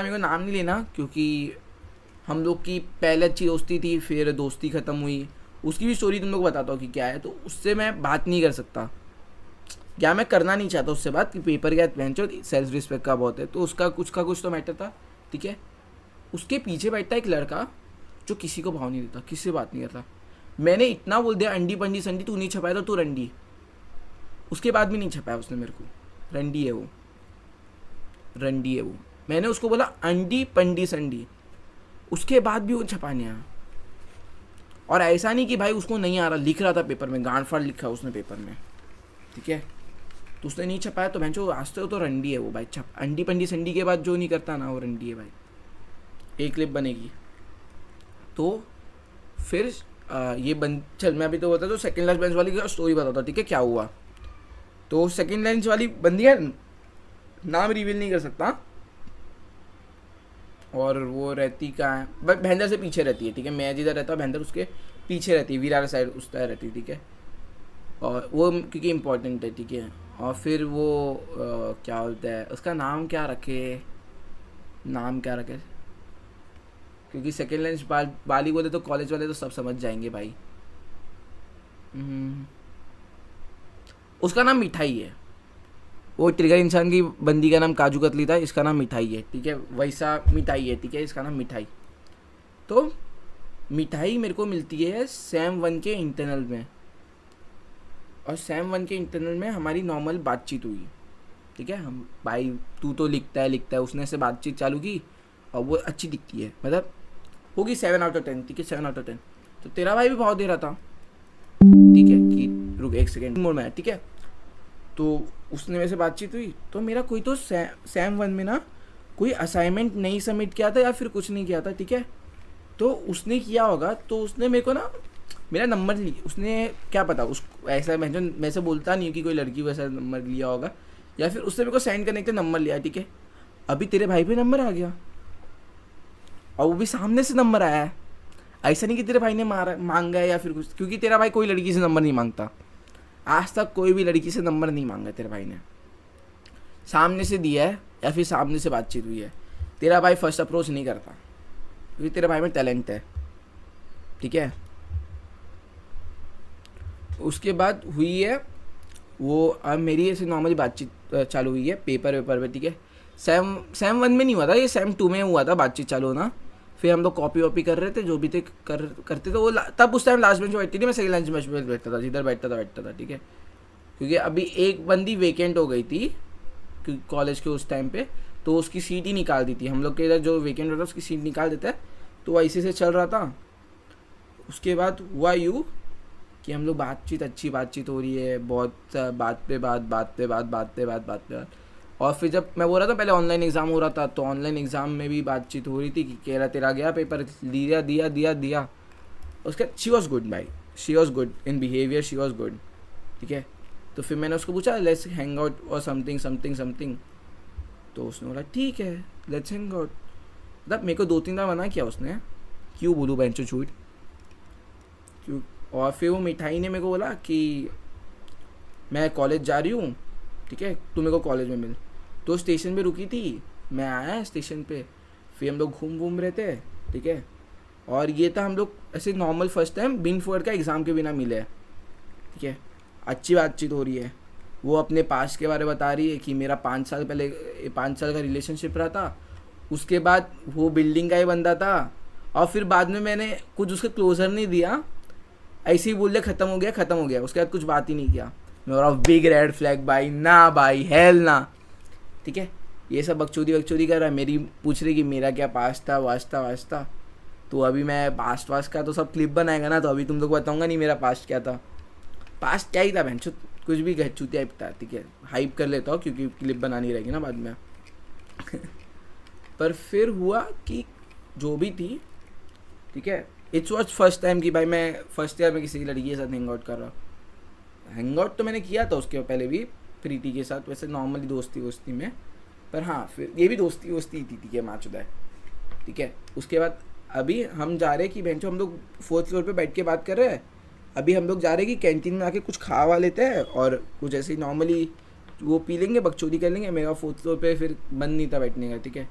मेरे को नाम नहीं लेना, क्योंकि हम लोग की पहले अच्छी दोस्ती थी, फिर दोस्ती ख़त्म हुई। उसकी भी स्टोरी तुम लोग को बताता हूँ कि क्या है, तो उससे मैं बात नहीं कर सकता, क्या मैं करना नहीं चाहता उससे बात, कि पेपर गया वेंचर सेल्फ रिस्पेक्ट का बहुत है, तो उसका कुछ का कुछ तो मैटर था, ठीक है। उसके पीछे बैठता एक लड़का जो किसी को भाव नहीं देता, किसी से बात नहीं करता। मैंने इतना बोल दिया अंडी पंडी संडी, तू नहीं छपाया तो तू रंडी। उसके बाद भी नहीं छपाया उसने मेरे को, रंडी है वो, रंडी है वो। मैंने उसको बोला अंडी पंडी संडी, उसके बाद भी वो छपाने आया। और ऐसा नहीं कि भाई उसको नहीं आ रहा, लिख रहा था पेपर में, गांड फाड़ लिखा उसने पेपर में, ठीक है। तो उसने नहीं छपाया तो भैंचो आस्ते हो तो रंडी है वो भाई। छप अंडी पंडी संडी के बाद जो नहीं करता ना वो रंडी है भाई। एक क्लिप बनेगी तो फिर ये बन चल, मैं अभी तो बता तो सेकंड लास्ट बेंच वाली का स्टोरी बताता, ठीक है क्या हुआ। तो सेकंड बेंच वाली बंदी है, नाम रिवील नहीं कर सकता, और वो रहती कहाँ है, बट भैंदर से पीछे रहती है, ठीक है। मैं जिधर रहता हूँ भैंदर उसके पीछे रहती है, वीरार साइड उस तरह रहती है, ठीक है। और वो क्योंकि इम्पोर्टेंट है, ठीक है। और फिर वो क्या बोलते हैं उसका नाम क्या रखे, नाम क्या रखे, क्योंकि सेकेंड लंच बाली बोले तो कॉलेज वाले तो सब समझ जाएंगे भाई। उसका नाम मिठाई है। वो ट्रिगर इंसान की बंदी का नाम काजू कतली था, इसका नाम मिठाई है, ठीक है। वैसा मिठाई है, ठीक है, इसका नाम मिठाई। तो मिठाई मेरे को मिलती है सैम 1 के इंटरनल में, और सैम 1 के इंटरनल में हमारी नॉर्मल बातचीत हुई, ठीक है। हम भाई तू तो लिखता है, उसने से बातचीत चालू की और वो अच्छी दिखती है, मतलब होगी 7/10, ठीक है, 7/10। तो तेरा भाई भी भाव दे रहा था, ठीक है, कि रुक एक सेकेंड मोड में है, ठीक है। तो उसने मेरे से बातचीत हुई, तो मेरा कोई तो सैम 1 में ना कोई असाइनमेंट नहीं सबमिट किया था या फिर कुछ नहीं किया था, ठीक है। तो उसने किया होगा, तो उसने मेरे को ना मेरा नंबर लिया, उसने क्या पता उसको ऐसा, मैं जो मैं से बोलता नहीं हूँ कि कोई लड़की वैसा नंबर लिया होगा, या फिर उसने मेरे को सेंड करने के लिए नंबर लिया, ठीक है। अभी तेरे भाई पे नंबर आ गया, और वो भी सामने से नंबर आया है। ऐसा नहीं कि तेरे भाई ने मांगा है या फिर कुछ, क्योंकि तेरा भाई कोई लड़की से नंबर नहीं मांगता, आज तक कोई भी लड़की से नंबर नहीं मांगा तेरे भाई ने। सामने से दिया है या फिर सामने से बातचीत हुई है। तेरा भाई फर्स्ट अप्रोच नहीं करता, क्योंकि तेरे भाई में टैलेंट है, ठीक है। उसके बाद हुई है वो, अब मेरी ऐसे नॉर्मली बातचीत चालू हुई है पेपर पे, ठीक है। सैम 1 में नहीं हुआ था, ये सैम 2 में हुआ था बातचीत चालू होना। फिर हम लोग कॉपी वॉपी कर रहे थे, जो भी थे करते थे वो, तब उस टाइम लास्ट बेंच में बैठती थी, मैं सेकंड लंच बेंच में बैठता था, जिधर बैठता था, ठीक है। क्योंकि अभी एक बंदी वेकेंट हो गई थी, क्योंकि कॉलेज के उस टाइम पे, तो उसकी सीट ही निकाल दी थी। हम लोग के इधर जो वेकेंट होता है उसकी सीट निकाल देता है, तो ऐसे से चल रहा था। उसके बाद हुआ यूँ कि हम लोग अच्छी बातचीत हो रही है, बहुत बात पे बात। और फिर जब मैं बोल रहा था पहले ऑनलाइन एग्ज़ाम हो रहा था, तो ऑनलाइन एग्ज़ाम में भी बातचीत हो रही थी कि कह रहा तेरा गया पेपर, दिया। उसका शी वॉज गुड भाई, she was good in behaviour, she was good, ठीक है। तो फिर मैंने उसको पूछा लेट्स हैंग आउट और समथिंग, तो उसने बोला ठीक है लेट्स हैंग आउट। मतलब मेरे को 2-3 बार मना किया उसने, क्यों बोलूँ बेंचो झूठ, क्यों। और फिर वो मिठाई ने मेरे को बोला कि मैं कॉलेज जा रही हूँ, ठीक है, तू मेरे को कॉलेज में मिल। तो स्टेशन पे रुकी थी, मैं आया स्टेशन पे, फिर हम लोग घूम रहे थे, ठीक है। और ये था हम लोग ऐसे नॉर्मल फर्स्ट टाइम बिन फोर्ड का एग्ज़ाम के बिना मिले, ठीक है। अच्छी बातचीत हो रही है, वो अपने पास्ट के बारे में बता रही है कि मेरा 5 साल पहले 5 साल का रिलेशनशिप रहा था, उसके बाद वो बिल्डिंग का ही बंदा था, और फिर बाद में मैंने कुछ उसके क्लोजर नहीं दिया, ऐसे ही बोल दिया ख़त्म हो गया, उसके बाद कुछ बात ही नहीं किया। मेरा बिग रेड फ्लैग भाई, ना भाई हेल ना, ठीक है। ये सब बकचोदी कर रहा है, मेरी पूछ रही कि मेरा क्या पास्ट था वास्ता। तो अभी मैं पास्ट का तो सब क्लिप बनाएगा ना, तो अभी तुम लोग को बताऊंगा नहीं मेरा पास्ट क्या था। पास्ट क्या ही था बहन, कुछ भी चूतिया था, ठीक है। हाइप कर लेता हूँ क्योंकि क्लिप बनानी रहेगी ना बाद में। पर फिर हुआ कि जो भी थी, ठीक है, इट्स वॉज फर्स्ट टाइम कि भाई मैं फर्स्ट ईयर में किसी लड़की के साथ हैंग आउट कर रहा हूँ। हैंग आउट तो मैंने किया था उसके पहले भी प्रीति के साथ, वैसे नॉर्मली दोस्ती में, पर हाँ फिर ये भी दोस्ती थी, ठीक है, माचुदा है, ठीक है। उसके बाद अभी हम जा रहे हैं कि बेंचो हम लोग 4th फ्लोर पे बैठ के बात कर रहे हैं। अभी हम लोग जा रहे हैं कि कैंटीन में आके कुछ खावा लेते हैं और कुछ ऐसे ही नॉर्मली वो पी लेंगे, बकचोदी कर लेंगे। मेरा 4th फ्लोर पे फिर मन नहीं था बैठने का, ठीक है।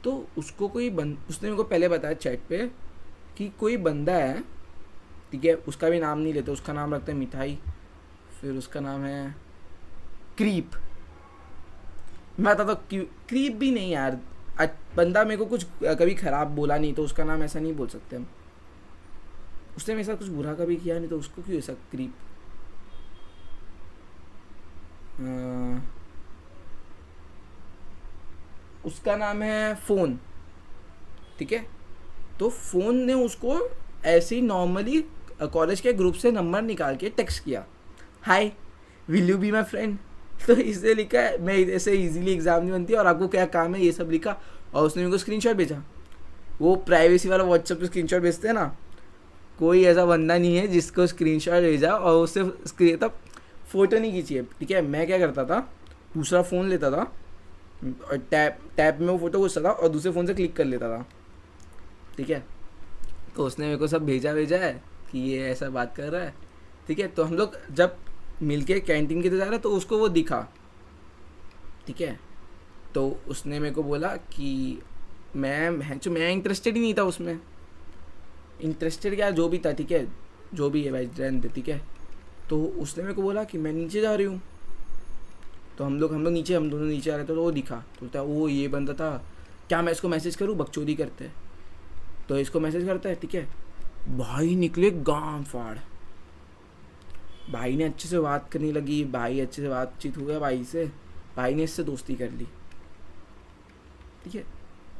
तो उसको उसने मेरे को पहले बताया चैट पे कि कोई बंदा है, ठीक है, उसका भी नाम नहीं लेते, उसका नाम रखते हैं मिठाई, फिर उसका नाम है क्रीप। मैं बताता क्रीप भी नहीं यार, बंदा मेरे को कुछ कभी खराब बोला नहीं तो उसका नाम ऐसा नहीं बोल सकते हम। उसने मेरे साथ कुछ बुरा कभी किया नहीं तो उसको क्यों ऐसा क्रीप। उसका नाम है फ़ोन, ठीक है। तो फ़ोन ने उसको ऐसे ही नॉर्मली कॉलेज के ग्रुप से नंबर निकाल के टेक्स्ट किया, hi will you be my friend. तो इसने लिखा है मैं ऐसे इजीली एग्ज़ाम नहीं बनती और आपको क्या काम है, ये सब लिखा। और उसने मेरे को स्क्रीनशॉट भेजा, वो प्राइवेसी वाला व्हाट्सएप पे स्क्रीनशॉट भेजते हैं ना, कोई ऐसा बंदा नहीं है जिसको स्क्रीनशॉट भेजा और उससे तब फ़ोटो नहीं खींची है, ठीक है। मैं क्या करता था, दूसरा फ़ोन लेता था और टैब में वो फ़ोटो घुसता था और दूसरे फ़ोन से क्लिक कर लेता था, ठीक है। तो उसने मेरे को सब भेजा है कि ये ऐसा बात कर रहा है, ठीक है। तो हम लोग जब मिलके कैंटीन की तरफ जा रहे तो उसको वो दिखा, ठीक है। तो उसने मेरे को बोला कि मैं इंटरेस्टेड ही नहीं था उसमें, इंटरेस्टेड क्या जो भी था, ठीक है, जो भी है भाई रहने दे, ठीक है। तो उसने मेरे को बोला कि मैं नीचे जा रही हूँ। तो हम दोनों नीचे आ रहे थे, तो वो दिखा, तो बोलता है वो ये बंदा था, क्या मैं इसको मैसेज करूँ, बकचोदी करते हैं। तो इसको मैसेज करता है, ठीक है। भाई निकले गांव फाड़, भाई ने अच्छे से बात करने लगी, भाई अच्छे से बातचीत हुआ भाई से, भाई ने इससे दोस्ती कर ली, ठीक है।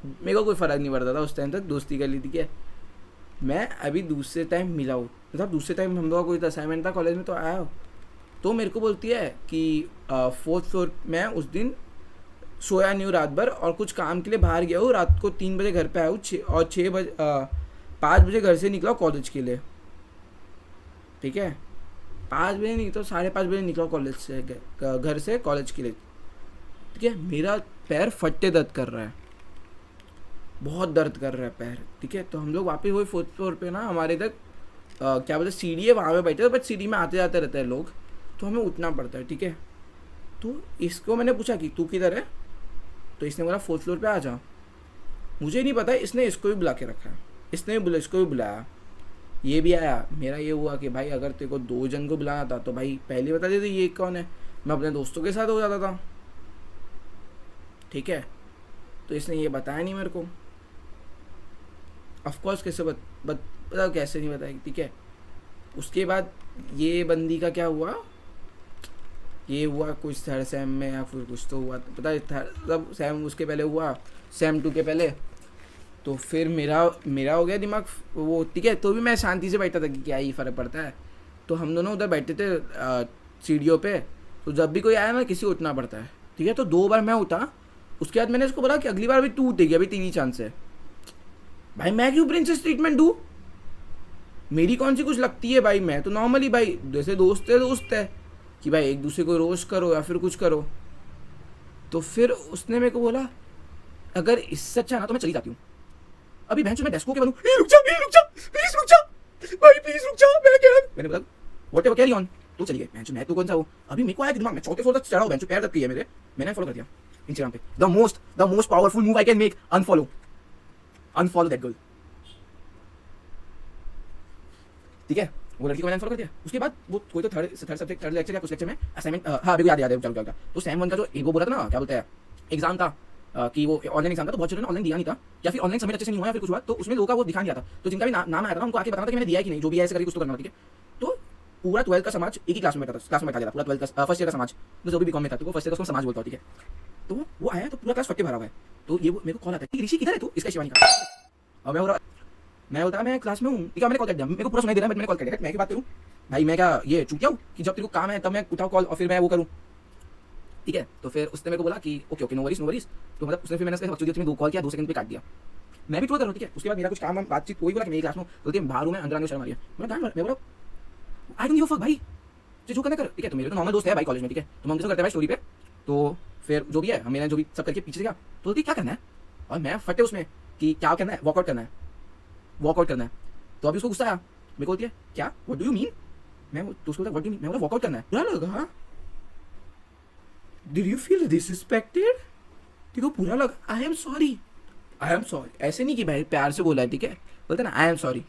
मेरे को कोई फ़र्क नहीं पड़ता था उस टाइम तक, दोस्ती कर ली, ठीक है। मैं अभी दूसरे टाइम मिला हूँ, मतलब दूसरे टाइम हम लोग का कोई असाइनमेंट था कॉलेज में, तो आया हो तो मेरे को बोलती है कि 4th फ्लोर में उस दिन सोया नहीं हूँ रात भर और कुछ काम के लिए बाहर गया हूँ, रात को 3 बजे घर पे आया हूँ और 5 बजे घर से निकला कॉलेज के लिए, ठीक है। 5 बजे नहीं तो 5:30 बजे निकला कॉलेज से, घर से कॉलेज के लिए, ठीक है। मेरा पैर फट्टे दर्द कर रहा है, बहुत दर्द कर रहा है पैर, ठीक है। तो हम लोग वापस वही 4th फ्लोर पे ना, हमारे इधर क्या बोलते सीढ़ी है, वहाँ पे बैठे, बट सीढ़ी में आते जाते रहते हैं लोग, तो हमें उठना पड़ता है, ठीक है। तो इसको मैंने पूछा कि तू किधर है, तो इसने बोला 4th फ्लोर पे आ जा। मुझे नहीं पता इसने इसको भी बुला के रखा है, इसने भी इसको भी बुलाया, ये भी आया। मेरा ये हुआ कि भाई अगर तेरे को 2 जन को बुलाना था तो भाई पहले बता देते ये कौन है, मैं अपने दोस्तों के साथ हो जाता था, ठीक है। तो इसने ये बताया नहीं मेरे को, ऑफकोर्स कैसे बताओ कैसे नहीं बताएगी, ठीक है। उसके बाद ये बंदी का क्या हुआ, ये हुआ कुछ 3rd सेम में या फिर कुछ तो हुआ, पता है तब सेम उसके पहले हुआ, सेम 2 के पहले। तो फिर मेरा हो गया दिमाग वो, ठीक है। तो भी मैं शांति से बैठा था कि क्या ही फ़र्क पड़ता है। तो हम दोनों उधर बैठे थे सीढ़ियों पे, तो जब भी कोई आया ना किसी को उठना पड़ता है, ठीक है। तो 2 बार मैं उठा, उसके बाद मैंने उसको बोला कि अगली बार भी तू उठेगी, अभी तेरी चांस है। भाई मैं क्यों प्रिंसेस ट्रीटमेंट दूँ, मेरी कौन सी कुछ लगती है भाई, मैं तो नॉर्मली भाई जैसे दोस्त है कि भाई एक दूसरे को रोस्ट करो या फिर कुछ करो। तो फिर उसने मेरे को बोला अगर इससे अच्छा ना तो मैं चली जाती हूँ, अभी बहन मैं डेस्को के बनूँ, रुक जा प्लीज रुक जा भाई, प्लीज रुक जा। मैंने बोला व्हाट एवर कैरी ऑन, तो चलिए बहन मैं तो कौन सा हूँ। अभी मेरे को आया दिमाग में 4th फ्लोर तक चढ़ा हूँ, बहन पैर तक है मेरे, मैंने फॉलो कर दिया इंस्टाग्राम पे, the most powerful move I can make, unfollow that girl, ठीक है। वो लड़की को मैंने अनफॉलो कर दिया। उसके बाद वो कोई तो थर्ड लेक्चर या कुछ लेक्चर में असाइनमेंट, हाँ मेरे को याद है चलो क्या, तो सेम 1 का जो वो बोला था ना, क्या बोलते हैं एग्जाम था, कि वो ऑनलाइन एग्जाम था, तो बहुत चीज़ों ने ऑनलाइन दिया नहीं था या फिर ऑनलाइन सबमिट अच्छे से नहीं हुआ या फिर कुछ हुआ, तो उसमें लोगों का वो दिखा नहीं आता, तो जिनका भी नाम आया था उनको आके बताना था कि मैंने दिया कि नहीं, जो भी ऐसे करके कुछ तो करना, ठीक है। तो पूरा 12th का समाज एक ही क्लास में बैठा था, पूरा 12th का फर्स्ट ईयर का समाज, जो भी बीकॉम में था, तो वो फर्स्ट ईयर का समाज बोलता है, ठीक है। तो वो आया तो पूरा क्लास फट्टे भरा हुआ है, तो ये मेरे को कॉल आता है ऋषि किधर है तू, इसका शिवानी का। और मैं बोलता मैं क्लास में हूँ, ठीक है। मैंने कॉल कर दिया, मेरे को पूरा सुनाई दे रहा है, मैंने कॉल कर दिया, मैं क्या बात करूँ भाई, मैं क्या ये चूक जाऊँ कि जब तेरे को काम है तब मैं उठाऊँ कॉल और फिर मैं वो करूँ, ठीक है। तो फिर उसने मेरे को बोला कि ओके नो वरीज, तो मतलब उसने फिर मैंने उसके 2 कॉल किया, 2 सेकंड पे काट दिया, मैं भी थोड़ा कर रहा हूँ, ठीक है। उसके बाद मेरा कुछ काम बातचीत कोई बोला कि मेरी क्लास में बोलती है बाहर हूँ मैं, अंदर आने शर्म आ रही है, मैं बोला I don't give a fuck भाई, जो करना कर, ठीक है। तो मेरे तो नॉर्मल दोस्त है भाई कॉलेज में, ठीक है, तो हम करते हैं भाई स्टोरी पे, तो फिर जो भी है मैंने जो भी सब करके पीछे गया, तो बोलती क्या करना है, और मैं फटे उसमें कि क्या करना है, वॉकआउट करना है। तो अभी उसको गुस्सा आया, मेरे को बोलती है क्या, व्हाट डू यू मीन, मैं तो उसको बोला व्हाट डू यू मीन, मैं बोला वॉकआउट करना है, बुरा लगा, डिड यू फील डिसरिस्पेक्टेड, देखो बुरा लगा, I am sorry, I am sorry, ऐसे नहीं कि भाई प्यार से बोला है, ठीक है, बोलते ना आई एम सॉरी,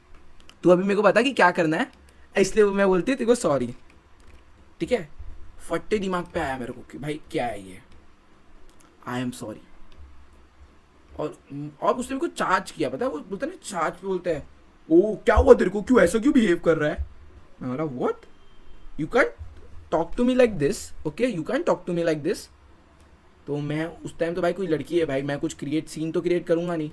तू अभी मेरे को बता कि क्या करना है, इसलिए मैं बोलती हूँ तेरे को सॉरी, ठीक है। फट्टे दिमाग पे आया मेरे को कि भाई क्या है ये, आई एम सॉरी। और उसने मेरे को चार्ज किया, पता है, वो बोलता है ना चार्ज पे बोलते हैं, ओ क्या हुआ तेरे को, क्यों ऐसा क्यों बिहेव कर रहा है। मैं बोला what, you can talk to me like this, okay, you can talk to me like this. तो मैं उस टाइम तो भाई कोई लड़की है भाई, मैं कुछ सीन तो क्रिएट करूंगा नहीं।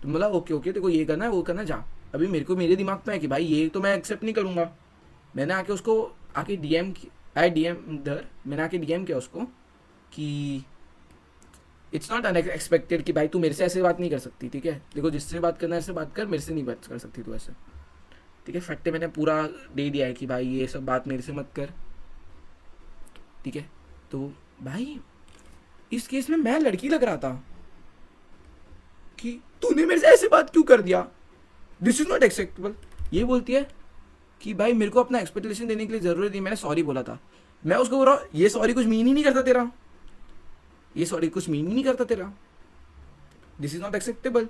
तो बोला ओके ओके, तेरे को ये करना है वो करना, जा। अभी मेरे को मेरे दिमाग में है कि भाई ये तो मैं एक्सेप्ट नहीं करूंगा। मैंने आके उसको आके मैंने आके डीएम किया उसको कि इट्स नॉट अनएक्सपेक्टेड कि भाई तू मेरे से ऐसे बात नहीं कर सकती, ठीक है, देखो जिससे बात करना है ऐसे बात कर, मेरे से नहीं बात कर सकती तू ऐसे, ठीक है। फट्टे मैंने पूरा दे दिया है कि भाई ये सब बात मेरे से मत कर, ठीक है। तो भाई इस केस में मैं लड़की लग रहा था कि तूने मेरे से ऐसे बात क्यों कर दिया, दिस इज नॉट एक्सेप्टेबल। ये बोलती है कि भाई मेरे को अपना एक्सपेक्टेशन देने के लिए जरूरत नहीं, मैंने सॉरी बोला था। मैं उसको बोल रहा हूँ ये सॉरी कुछ मीन ही नहीं करता तेरा, ये सॉरी कुछ मीन ही नहीं करता तेरा, दिस इज नॉट एक्सेप्टेबल।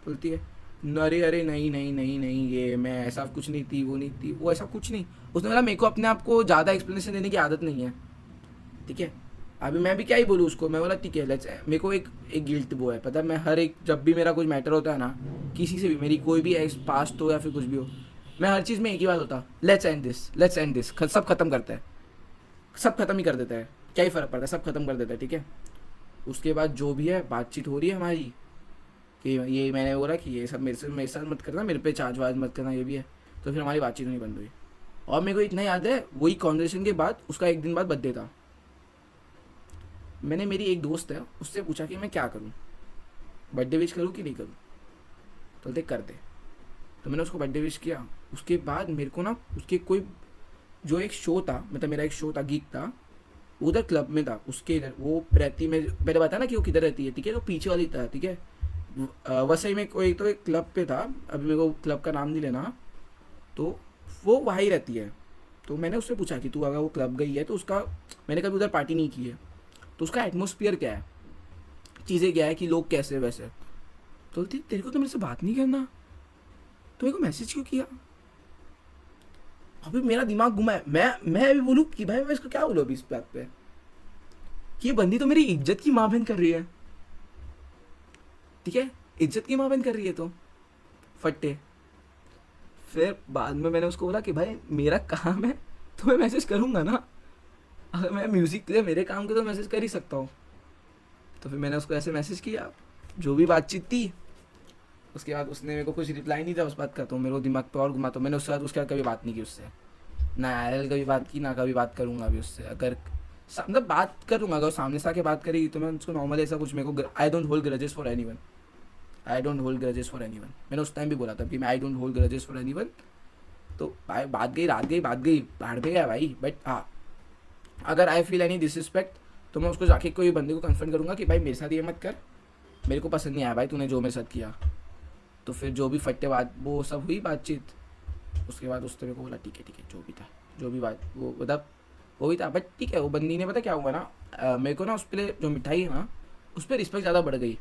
बोलती है अरे अरे नहीं नहीं नहीं नहीं, ये मैं ऐसा कुछ नहीं थी, वो नहीं थी, वो ऐसा कुछ नहीं। उसने बोला मेरे को अपने आप को ज़्यादा एक्सप्लेनेशन देने की आदत नहीं है, ठीक है। अभी मैं भी क्या ही बोलूँ उसको, मैं बोला ठीक है लेट्स, मेरे को एक गिल्ट वो है, पता है, मैं हर एक जब भी मेरा कुछ मैटर होता है ना किसी से भी, मेरी कोई भी एक्स पास्ट हो या फिर कुछ भी हो, मैं हर चीज़ में एक ही बात होता, let's end this, let's end this, सब खत्म करता है, सब खत्म ही कर देता है, क्या ही फ़र्क पड़ता है, सब खत्म कर देता है, ठीक है। उसके बाद जो भी है बातचीत हो रही है हमारी कि ये मैंने बोला कि ये सब मेरे साथ मत करना, मेरे पे चार्ज वार्ज मत करना, ये भी है। तो फिर हमारी बातचीत नहीं बंद हुई। और मेरे को इतना याद है वही कॉन्वर्सेशन के बाद उसका एक दिन बाद बर्थडे था। मैंने मेरी एक दोस्त है उससे पूछा कि मैं क्या करूँ, बर्थडे विश करूँ कि नहीं करूँ, तो बोलते कर दे। तो मैंने उसको बर्थडे विश किया। उसके बाद मेरे को ना उसके कोई जो एक शो था, मतलब मेरा एक शो था गीक था, उधर क्लब में था उसके इधर, वो रहती, मैं पहले बताया ना कि वो किधर रहती है, ठीक है, तो पीछे वाली था, ठीक है। वसई में कोई तो एक क्लब पे था, अभी मेरे को क्लब का नाम नहीं लेना, तो वो वहाँ ही रहती है। तो मैंने उससे पूछा कि तू अगर वो क्लब गई है तो उसका, मैंने कभी उधर पार्टी नहीं की है, तो उसका एटमोसफियर क्या है, चीज़ें क्या है, कि लोग कैसे वैसे। तो तेरे को तो मेरे से बात नहीं करना, तो मेरे को मैसेज क्यों किया। अभी मेरा दिमाग घुमा है, मैं अभी बोलूँ कि भाई मैं इसको क्या बोलूँ अभी इस बात पे, कि ये बंदी तो मेरी इज्जत की माँ बहन कर रही है, ठीक है, इज्जत की माँ बहन कर रही है, तो फट्टे। फिर बाद में मैंने उसको बोला कि भाई मेरा काम है तो मैं मैसेज करूँगा ना, अगर मैं म्यूज़िक के लिए मेरे काम के तो मैसेज कर ही सकता हूँ। तो फिर मैंने उसको ऐसे मैसेज किया, जो भी बातचीत थी। उसके बाद उसने मेरे को कुछ रिप्लाई नहीं था उस बात का, तो मेरे को दिमाग पे और घुमा, तो मैंने उसके बाद कभी बात नहीं की उससे, ना आयल कभी बात की, ना कभी बात करूँगा अभी उससे। अगर मतलब बात करूँगा, अगर सामने से आके बात करेगी तो मैं उसको नॉर्मल ऐसा कुछ, मेरे को I don't hold grudges for anyone, I don't hold grudges for anyone. मैंने उस टाइम भी बोला था कि मैं I don't hold grudges for anyone. तो भाई बात गई, रात गई, बात गई, बाहर पे गया भाई। बट हाँ, अगर आई फील एनी डिसरिस्पेक्ट तो मैं उसको जाके कोई बंदे को कन्फर्म करूँगा कि भाई मेरे साथ ये मत कर, मेरे को पसंद नहीं आया भाई तूने जो मेरे साथ किया। तो फिर जो भी फट्टे बात वो सब हुई बातचीत। उसके बाद उसने मेरे को बोला ठीक है जो भी था, जो भी बात वो मतलब वो भी था। बट ठीक है, वो बंदी ने पता क्या हुआ ना, मेरे को ना उस पर जो मिठाई है ना उस पर रिस्पेक्ट ज़्यादा बढ़ गई,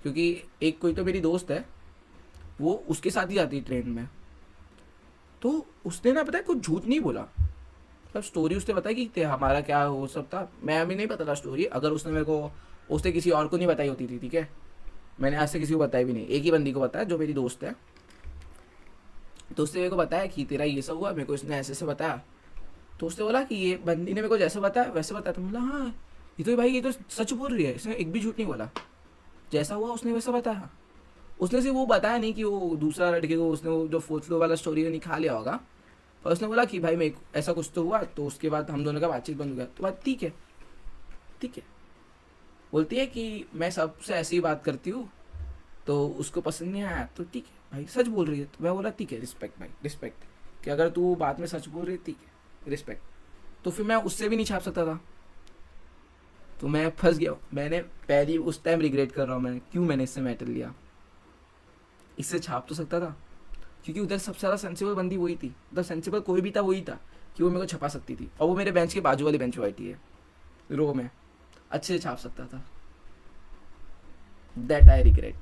क्योंकि एक कोई तो मेरी दोस्त है वो उसके साथ ही जाती है ट्रेन में। तो उसने ना पता है कुछ झूठ नहीं बोला, मतलब स्टोरी उसने बताई कि हमारा क्या वो सब था, मैं अभी नहीं पता था स्टोरी। अगर उसने मेरे को, उसने किसी और को नहीं बताई होती थी, ठीक है, मैंने आज से किसी को बताया भी नहीं, एक ही बंदी को बताया जो मेरी दोस्त है। तो उसने मेरे को बताया कि तेरा ये सब हुआ, मेरे को इसने ऐसे से बताया। तो उसने बोला कि ये बंदी ने मेरे को जैसे बताया वैसे बताया। तो बोला हाँ ये तो भाई ये तो सच बोल रही है, इसने एक भी झूठ नहीं बोला, जैसा हुआ उसने वैसा बताया। उसने सिर्फ वो बताया नहीं कि वो दूसरा लड़के को उसने वो जो फोर्थ फ्लोर वाला स्टोरी नहीं खा लिया होगा, पर उसने बोला कि भाई मैं ऐसा कुछ तो हुआ। तो उसके बाद हम दोनों का बातचीत बंद हो गया। तो बात ठीक है, ठीक है। बोलती है कि मैं सबसे ऐसी ही बात करती हूँ, तो उसको पसंद नहीं आया तो ठीक है भाई, सच बोल रही है। तो मैं बोला ठीक है, रिस्पेक्ट भाई, रिस्पेक्ट, कि अगर तू बात में सच बोल रही है ठीक है, रिस्पेक्ट। तो फिर मैं उससे भी नहीं छाप सकता था, तो मैं फंस गया। मैंने पहली उस टाइम रिग्रेट कर रहा हूँ मैं, क्यों मैंने इससे मैटर लिया, इससे छाप तो सकता था, क्योंकि उधर सबसे ज़्यादा सेंसिबल बंदी वही थी, उधर सेंसिबल कोई भी था वही था कि वो मेरे को छपा सकती थी। और वो मेरे बेंच के बाजू वाली बेंच पर बैठी है रो में, अच्छे से छाप सकता था। That I regret.